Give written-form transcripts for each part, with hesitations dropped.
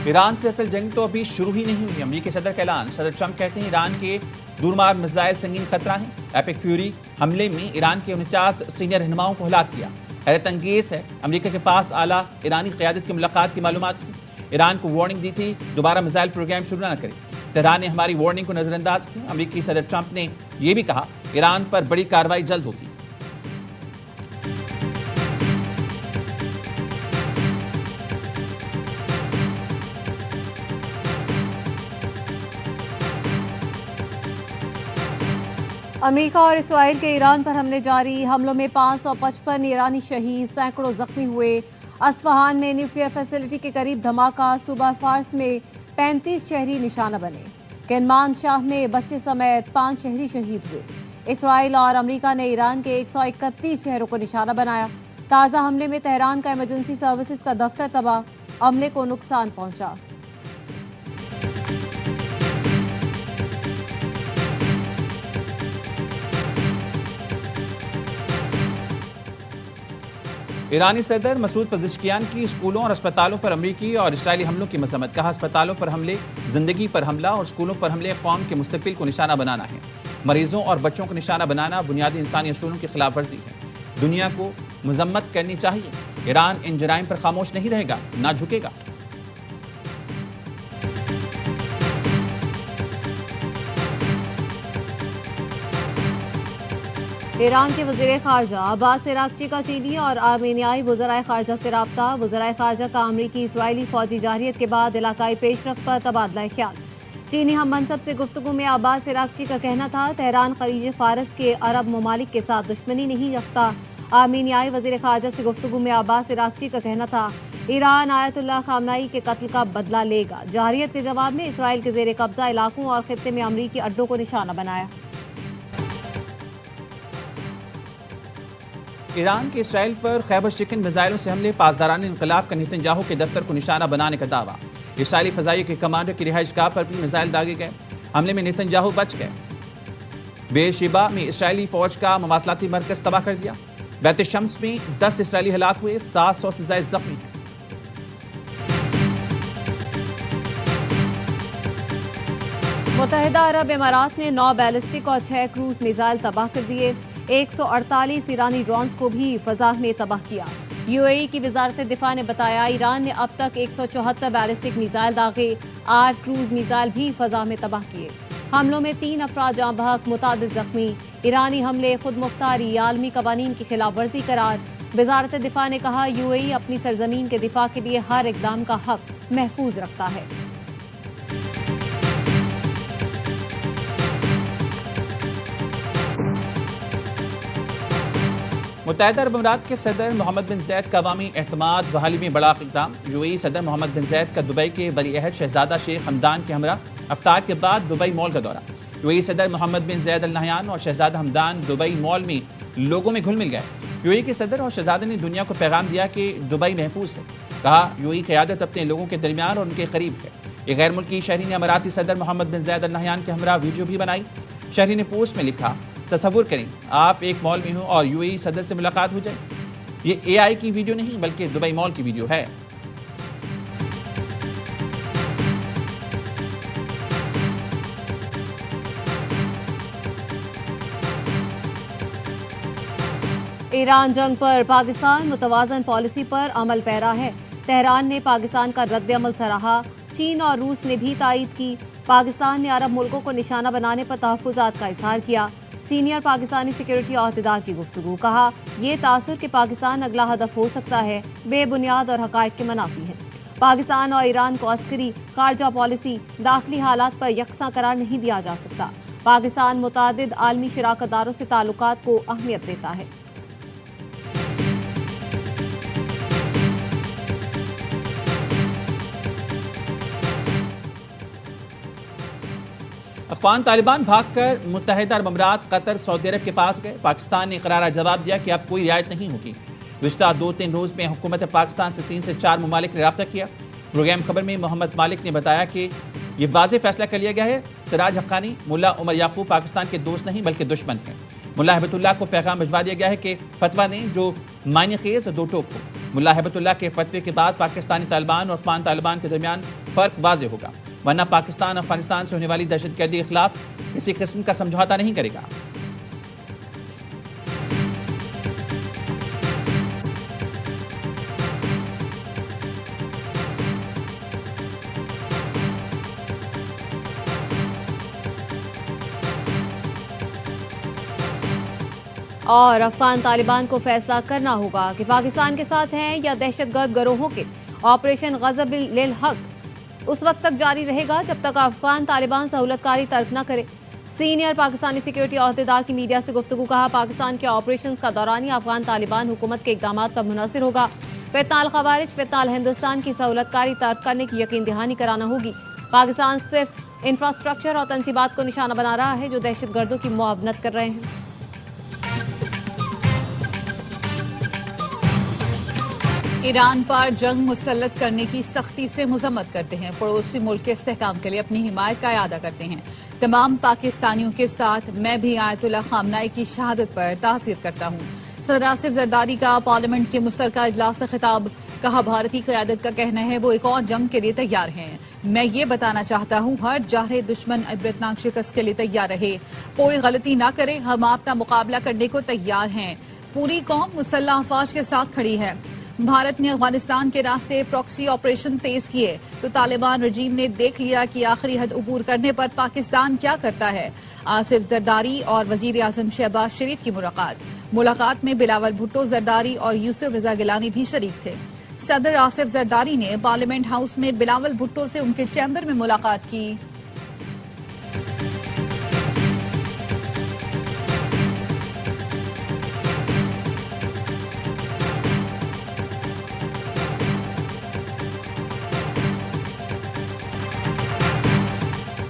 Iran से असल जंग तो अभी शुरू ही नहीं हुई। अमेरिकी सदर का ऐलान। सदर ट्रंप कहते हैं ईरान के दूरमार मिसाइल संगीन खतरा है। एपिक फ्यूरी हमले में ईरान के 49 सीनियर रहनुमाओं को हलाक किया। हैरत अंगेज है, अमेरिका के पास आला ईरानी क़यादत की मुलाकात की मालूमात थी। ईरान को वार्निंग दी थी दोबारा मिसाइल प्रोग्राम शुरू न करे। तेहरान ने हमारी वार्निंग को नजरअंदाज किया। अमेरिकी सदर ट्रंप ने यह भी कहा ईरान पर बड़ी कार्रवाई जल्द होगी। अमेरिका और इसराइल के ईरान पर हमले जारी। हमलों में 555 ईरानी शहीद, सैकड़ों जख्मी हुए। अस्फहान में न्यूक्लियर फैसिलिटी के करीब धमाका। सूबा फार्स में 35 शहरी निशाना बने। किरमान शाह में बच्चे समेत 5 शहरी शहीद हुए। इसराइल और अमेरिका ने ईरान के 131 शहरों को निशाना बनाया। ताज़ा हमले में तेहरान का इमरजेंसी सर्विसेज का दफ्तर तबाह, अमले को नुकसान पहुंचा। ईरानी सदर मसूद पज़ेश्कियान की स्कूलों और अस्पतालों पर अमेरिकी और इसराइली हमलों की मजम्मत। कहा अस्पतालों पर हमले जिंदगी पर हमला और स्कूलों पर हमले कौम के मुस्तकबिल को निशाना बनाना है। मरीजों और बच्चों को निशाना बनाना बुनियादी इंसानी असूलों की खिलाफ वर्जी है। दुनिया को मजम्मत करनी चाहिए। ईरान इन जराइम पर खामोश नहीं रहेगा, ना झुकेगा। ईरान के वज़ीर ख़ारजा अब्बास अराग़ची का चीनी और आर्मेनियाई वज़राए ख़ारजा से राब्ता। वज़राए ख़ारजा का अमरीकी इसराइली फ़ौजी जारहियत के बाद इलाकाई पेशरफ़्त पर तबादला ख्याल। चीनी हम मनसब से गुफ्तगू में अब्बास अराग़ची का कहना था तेहरान ख़लीज फ़ारस के अरब ममालिक के साथ दुश्मनी नहीं रखता। आर्मेनियाई वज़ीर ख़ारजा से गुफ्तगू में अब्बास अराग़ची का कहना था ईरान आयतुल्लाह ख़ामनाई के कत्ल का बदला लेगा। जारहियत के जवाब में इसराइल के ज़ेर कब्ज़ा इलाकों और ख़ित्ते में अमरीकी अड्डों को निशाना बनाया। ईरान के इसराइल पर खैबर शिकन मिसाइलों से हमले, पासदारान इनकलाब का नेतन्याहू के दफ्तर को निशाना बनाने का दावा। इसराइली फ़ज़ाइया के कमांडर की रिहाइशगाह पर भी मिसाइल दागे गए। हमले में नेतन्याहू बच गए। बेशिबा में इसराइली फ़ौज का मवासलाती मरकज़ तबाह कर दिया। बैत शम्स में 10 इसराइली हलाक हुए, 700 से ज़ायद ज़ख्मी हैं। मुत्तहिदा अरब इमारात ने 9 बैलिस्टिक और 6 क्रूज मिसाइल तबाह कर दिए। 148 ईरानी ड्रोन्स को भी फजा में तबाह किया। यूएई की वजारत दिफा ने बताया ईरान ने अब तक 174 बैलिस्टिक मिसाइल दागे, 8 क्रूज मिसाइल भी फजा में तबाह किए। हमलों में 3 अफराद जाँ बहक, मुतादिद जख्मी। ईरानी हमले खुद मुख्तारी आलमी कवानीन की खिलाफ वर्जी करार। वजारत दिफा ने कहा यूएई अपनी सरजमीन के दिफा के लिए हर इकदाम का हक महफूज रखता है। मुत्तहिदा अरब अमीरात के सदर मोहम्मद बिन ज़ैद का अवामी एतमाद बहाली में बड़ा इक़दाम। यूएई सदर मोहम्मद बिन ज़ैद का दुबई के वली अहद शहजादा शेख हमदान के हमरा अफ्तार के बाद दुबई मॉल का दौरा। यूएई सदर मोहम्मद बिन ज़ैद अल नहयान और शहजादा हमदान दुबई मॉल में लोगों में घुल मिल गए। यूएई के सदर और शहजादे ने दुनिया को पैगाम दिया कि दुबई महफूज है। कहा यूएई क़यादत अपने लोगों के दरमियान और उनके करीब है। एक गैर मुल्की शहरी ने अमीराती सदर मोहम्मद बिन ज़ैद अल नहयान के हमरा वीडियो भी बनाई। शहरी ने पोस्ट में लिखा तसव्वुर करें आप एक मॉल में हो और यूएई सदर से मुलाकात हो जाए। ये एआई की वीडियो नहीं बल्कि दुबई मॉल की वीडियो है। ईरान जंग पर पाकिस्तान मुतवाज़न पॉलिसी पर अमल पैरा है। तेहरान ने पाकिस्तान का रद्द-ए-अमल सराहा। चीन और रूस ने भी तायीद की। पाकिस्तान ने अरब मुल्कों को निशाना बनाने पर तहफ़्फ़ुज़ात का इज़हार किया। सीनियर पाकिस्तानी सिक्योरिटी अहदेदार की गुफ्तगू। कहा यह तासुर कि पाकिस्तान अगला हदफ हो सकता है बेबुनियाद और हक़ाइक़ के मनाफी है। पाकिस्तान और ईरान को अस्करी, खारजा पॉलिसी, दाखिली हालात पर यकसा करार नहीं दिया जा सकता। पाकिस्तान मुतादिद आलमी शराकतदारों से ताल्लुकात को अहमियत देता है। अफ़गान तालिबान भागकर मुत्तहिदा अरब अमीरात, कतर, सऊदी अरब के पास गए। पाकिस्तान ने करारा जवाब दिया कि अब कोई रियायत नहीं होगी। पिछला 2-3 रोज़ में हुकूमत पाकिस्तान से 3 से 4 ममालिक ने रब्ता किया। प्रोग्राम खबर में मोहम्मद मालिक ने बताया कि ये वाज़ेह फैसला कर लिया गया है सिराज हक्कानी, मुल्ला उमर याकूब पाकिस्तान के दोस्त नहीं बल्कि दुश्मन हैं। मुल्ला हिबतुल्लाह को पैगाम भिजवा दिया गया है कि फतवा दें जो मायने खेज दो टोक हो। मुल्ला हिबतुल्लाह के फतवे के बाद पाकिस्तानी तालिबान और अफगान तालिबान के दरमियान फर्क वाज़ेह होगा, वरना पाकिस्तान अफगानिस्तान से होने वाली दहशतगर्दी के खिलाफ किसी किस्म का समझौता नहीं करेगा। और अफगान तालिबान को फैसला करना होगा कि पाकिस्तान के साथ हैं या दहशतगर्द गिरोहों के। ऑपरेशन ग़ज़ब-उल-हक़ उस वक्त तक जारी रहेगा जब तक अफगान तालिबान सहूलतकारी तर्क न करे। सीनियर पाकिस्तानी सिक्योरिटी अहदेदार की मीडिया से गुफ्तगू। कहा, पाकिस्तान के ऑपरेशन का दौरानिया अफगान तालिबान हुकूमत के इक़दामात पर मुनहसर होगा। फितनाल ख़वारिज, फितनाल हिंदुस्तान की सहूलतकारी तर्क करने की यकीन दहानी कराना होगी। पाकिस्तान सिर्फ इंफ्रास्ट्रक्चर और तनसीबात को निशाना बना रहा है जो दहशतगर्दों की मुआवनत कर रहे हैं। ईरान पर जंग मुसल्लत करने की सख्ती से मजम्मत करते हैं। पड़ोसी मुल्क के इस्तेहकाम के लिए अपनी हिमायत का इरादा करते हैं। तमाम पाकिस्तानियों के साथ मैं भी आयतुल्लाह खामनाई की शहादत पर ताज़ियत करता हूँ। सदर आसिफ जरदारी का पार्लियामेंट के मुश्तरका इजलास से खिताब। कहा, भारतीय क़यादत का कहना है वो एक और जंग के लिए तैयार हैं। मैं ये बताना चाहता हूँ हर जाहिर दुश्मन इबरतनाक शिकस्त के लिए तैयार रहे, कोई गलती ना करे। हम आपका मुकाबला करने को तैयार हैं। पूरी कौम मुसल्लह अफवाज के साथ खड़ी है। भारत ने अफगानिस्तान के रास्ते प्रॉक्सी ऑपरेशन तेज किए तो तालिबान रजीम ने देख लिया कि आखिरी हद अबूर करने पर पाकिस्तान क्या करता है। आसिफ जरदारी और वजीर आजम शहबाज शरीफ की मुलाकात में बिलावल भुट्टो जरदारी और यूसुफ रजा गिलानी भी शरीक थे। सदर आसिफ जरदारी ने पार्लियामेंट हाउस में बिलावल भुट्टो से उनके चैम्बर में मुलाकात की।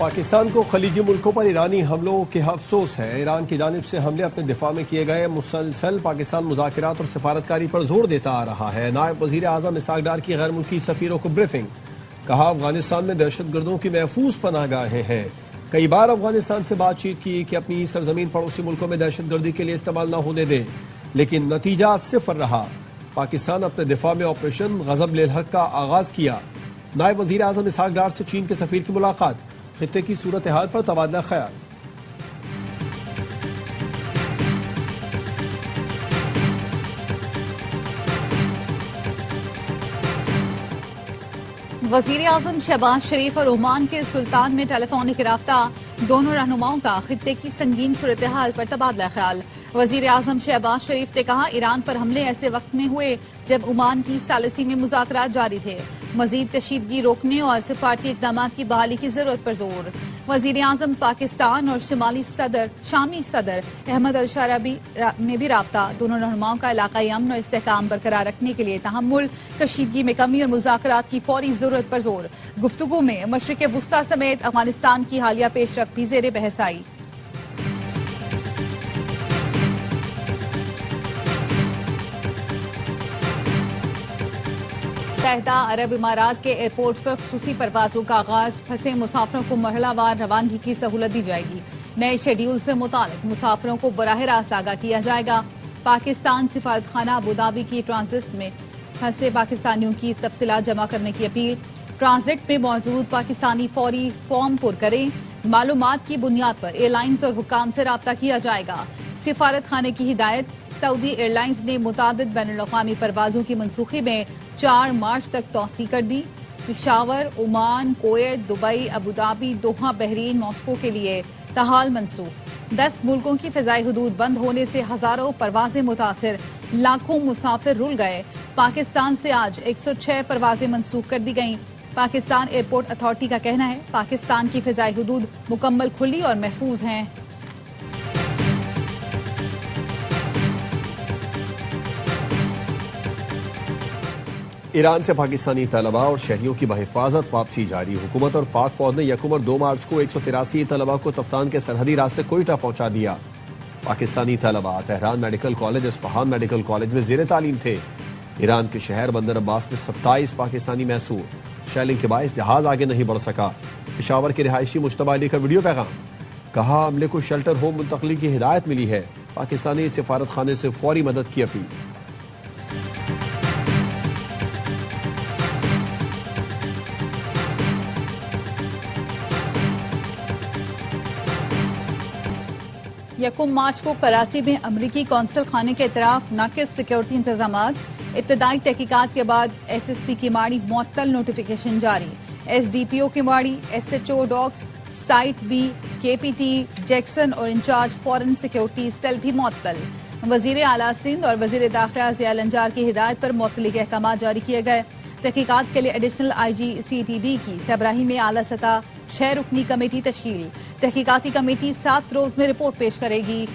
पाकिस्तान को खलीजी मुल्कों पर ईरानी हमलों के अफसोस है। ईरान की जानिब से हमले अपने दिफा में किए गए। मुसलसल पाकिस्तान मुज़ाकरात और सिफारतकारी पर जोर देता आ रहा है। नायब वज़ीर आज़म इसहाक डार की गैर मुल्की सफीरों को ब्रीफिंग। कहा, अफगानिस्तान में दहशतगर्दों की महफूज पनाहगाहें हैं। कई बार अफगानिस्तान से बातचीत की कि अपनी सरजमीन पड़ोसी मुल्कों में दहशतगर्दी के लिए इस्तेमाल न होने दे, लेकिन नतीजा सिफर रहा। पाकिस्तान अपने दिफा में ऑपरेशन ग़ज़ब-उल-हक़ का आगाज किया। नायब वज़ीर आज़म इसहाक डार से चीन के सफीर की मुलाकात। खित्ते की सूरत हाल पर तबादला ख्याल। वजीर आजम शहबाज शरीफ और ओमान के सुल्तान में टेलीफोनिक राब्ता। दोनों रहनुमाओं का खित्ते की संगीन सूरत हाल पर तबादला ख्याल। वजीर आजम शहबाज शरीफ ने कहा, ईरान पर हमले ऐसे वक्त में हुए जब ओमान की सालिसी में मुज़ाकरात जारी थे। मजीद कशीदगी रोकने और सिफारती इक़दाम की बहाली की जरूरत पर जोर। वजीर आजम पाकिस्तान और शामी सदर अहमद अल-शाराबी में भी राब्ता। दोनों रहनुमाओं का इलाकाई अमन और इस्तेहकाम बरकरार रखने के लिए तहम्मुल, कशीदगी में कमी और मुज़ाकरात की फौरी जरूरत पर जोर। गुफ्तगू में मशरिक़ वुस्ता समेत अफगानिस्तान की हालिया पेशरफ्त भी ज़ेरे बहस आई। मुत्तहिदा अरब इमारात के एयरपोर्ट पर खुसूसी परवाजों का आगाज। फंसे मुसाफिरों को मरहलावार रवानगी की सहूलत दी जाएगी। नए शेड्यूल से मुतालिक मुसाफिरों को बराह रास्त आगाह किया जाएगा। पाकिस्तान सिफारतखाना अबूधाबी की ट्रांजिट में फंसे पाकिस्तानियों की तफसीलात जमा करने की अपील। ट्रांजिट में मौजूद पाकिस्तानी फौरी फॉर्म पुर करें। मालूमात की बुनियाद पर एयरलाइंस और हुक्काम से राब्ता किया जाएगा। सिफारत खाने की हिदायत। सऊदी एयरलाइंस ने मुतादिद बैनुल-अक़वामी परवाजों की मनसूखी में 4 मार्च तक तौसी कर दी। Peshawar, Oman, Kuwait, Dubai, Abu Dhabi, Doha, Bahrain, Moscow के लिए तहाल मनसूख। 10 मुल्कों की फ़िज़ाई हदूद बंद होने से हजारों परवाजें मुतासिर, लाखों मुसाफिर रुल गए। पाकिस्तान से आज 106 परवाजें मनसूख कर दी गईं। पाकिस्तान एयरपोर्ट अथॉरिटी का कहना है पाकिस्तान की फ़िज़ाई हदूद मुकम्मल खुली और महफूज हैं। ईरान से पाकिस्तानी तलबा और शहरियों की बहिफाजत वापसी जारी। हुकूमत और पाक फौज ने 1 और 2 मार्च को 183 तलबा को तफ्तान के सरहदी रास्ते कोयटा पहुंचा दिया। पाकिस्तानी तलबा Tehran medical college, Isfahan medical college में ज़ेरे तालीम थे। ईरान के शहर बंदर अब्बास में 27 पाकिस्तानी महसूर। शैलिंग के बायस जहाज आगे नहीं बढ़ सका। पेशावर के रिहायशी मुश्तबा अली का वीडियो पैगाम। कहा, अमले को शेल्टर होम मुंतकली की हिदायत मिली है। पाकिस्तानी सिफारत खाने से फौरी मदद की अपील। यकम मार्च को कराची में अमरीकी कौंसल खाने के इतराफ नाकिस सिक्योरिटी इंतजाम, इब्तदाई तहकीकात के बाद SSP किमाड़ी मुअत्तल, नोटिफिकेशन जारी। SDPO Kimadi, SHO dogs, site B, KPT Jackson और इंचार्ज फॉरेन सिक्योरिटी सेल भी मुअत्तल। वजीर आला सिंध और वजीर दाखिला ज़िया लंजार की हिदायत पर मुअत्तली के अहकाम जारी किए गए। तहकीकात के लिए एडिशनल IG CTD की सरबराही में आला सतह 6 रुकनी कमेटी तश्कील। तहकीकाती कमेटी 7 रोज में रिपोर्ट पेश करेगी।